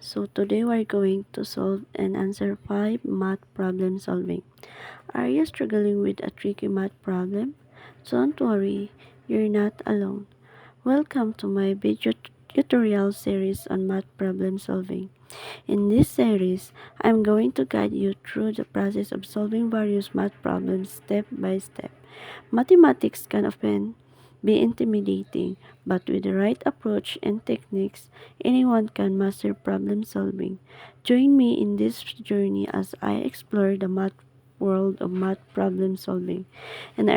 So today we're going to solve and answer 5 math problem solving. Are you struggling with a tricky math problem? Don't worry, you're not alone. Welcome to my video tutorial series on math problem solving. In this series, I'm going to guide you through the process of solving various math problems step by step. Mathematics can often be intimidating, but with the right approach and techniques, anyone can master problem solving. Join me in this journey as I explore the math world of math problem solving and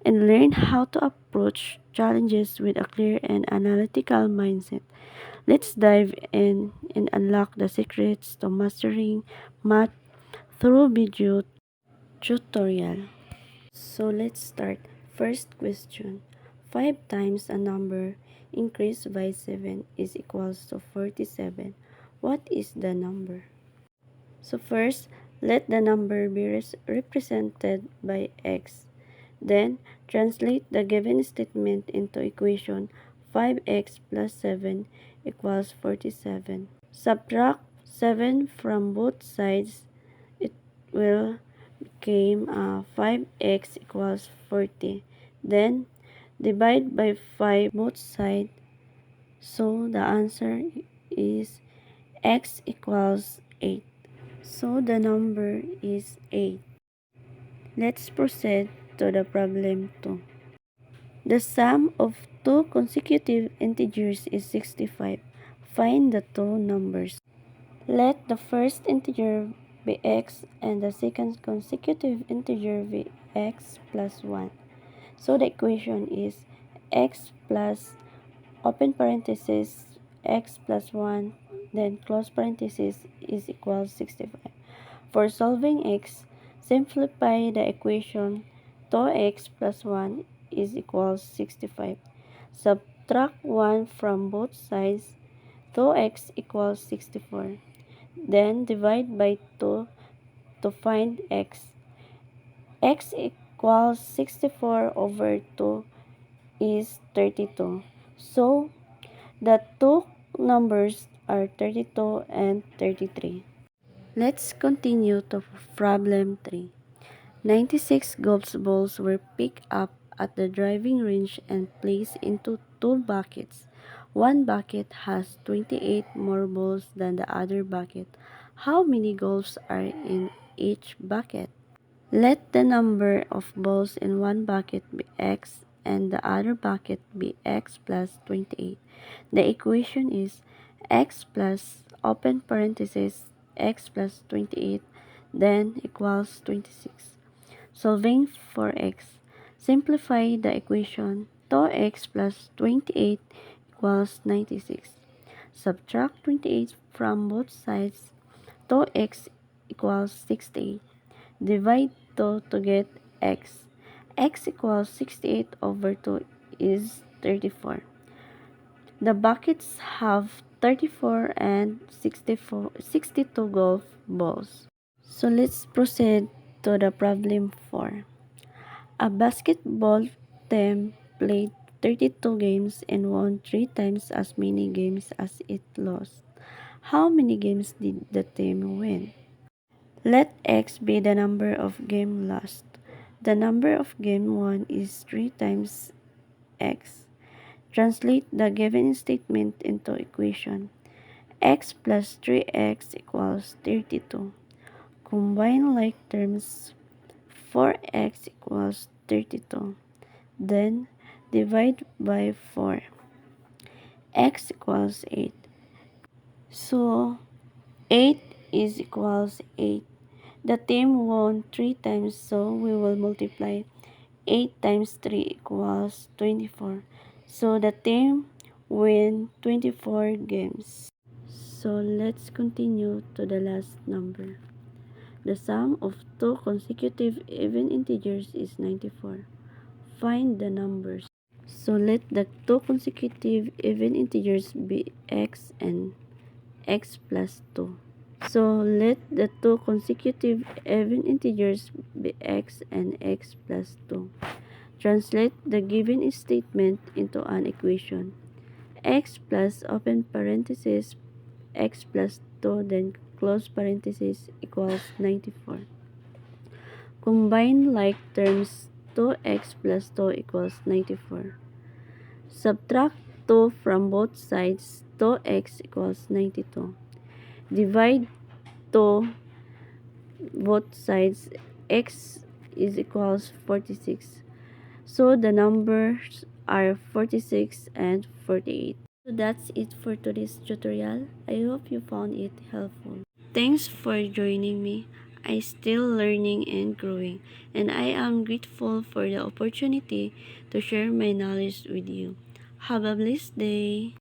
learn how to approach challenges with a clear and analytical mindset. Let's dive in and unlock the secrets to mastering math through video tutorial. So let's start. First question. 5 times a number increased by 7 is equals to 47. What is the number? So first, let the number be represented by x. Then, translate the given statement into equation 5x plus 7 equals 47. Subtract 7 from both sides. It will become 5x equals 40. Then, divide by 5 both sides. So, the answer is x equals 8. So, the number is 8. Let's proceed to the problem 2. The sum of two consecutive integers is 65. Find the two numbers. Let the first integer be x and the second consecutive integer be x plus 1. So the equation is x plus open parenthesis x plus 1 then close parenthesis is equals 65. For solving x, simplify the equation 2x plus 1 is equals 65. Subtract 1 from both sides. 2x equals 64. Then divide by 2 to find x. X equals 64 over 2 is 32. So, the two numbers are 32 and 33. Let's continue to problem 3. 96 golf balls were picked up at the driving range and placed into two buckets. One bucket has 28 more balls than the other bucket. How many golfs are in each bucket? Let the number of balls in one bucket be x and the other bucket be x plus 28. The equation is x plus open parenthesis x plus 28 then equals 26. Solving for x. Simplify the equation 2x plus 28 equals 96. Subtract 28 from both sides. 2x equals 68. Divide 2 to get x. X equals 68 over 2 is 34. The buckets have 34 and 62 golf balls. So let's proceed to the problem 4. A basketball team played 32 games and won 3 times as many games as it lost. How many games did the team win? Let x be the number of game lost. The number of game won is 3 times x. Translate the given statement into equation. X plus 3x equals 32. Combine like terms. 4x equals 32. Then divide by 4. X equals 8. So 8 is equals 8. The team won 3 times, so we will multiply 8 times 3 equals 24. So the team win 24 games. So let's continue to the last number. The sum of two consecutive even integers is 94. Find the numbers. So let the two consecutive even integers be x and x plus 2. So let the two consecutive even integers be x and x plus 2. Translate the given statement into an equation. X plus open parenthesis x plus 2, then close parenthesis, equals 94. Combine like terms, 2x plus 2 equals 94. Subtract 2 from both sides, 2x equals 92. Divide 2 both sides, x is equals 46. So the numbers are 46 and 48. So that's it for today's tutorial. I hope you found it helpful. Thanks for joining me. I'm still learning and growing, and I am grateful for the opportunity to share my knowledge with you. Have a blessed day.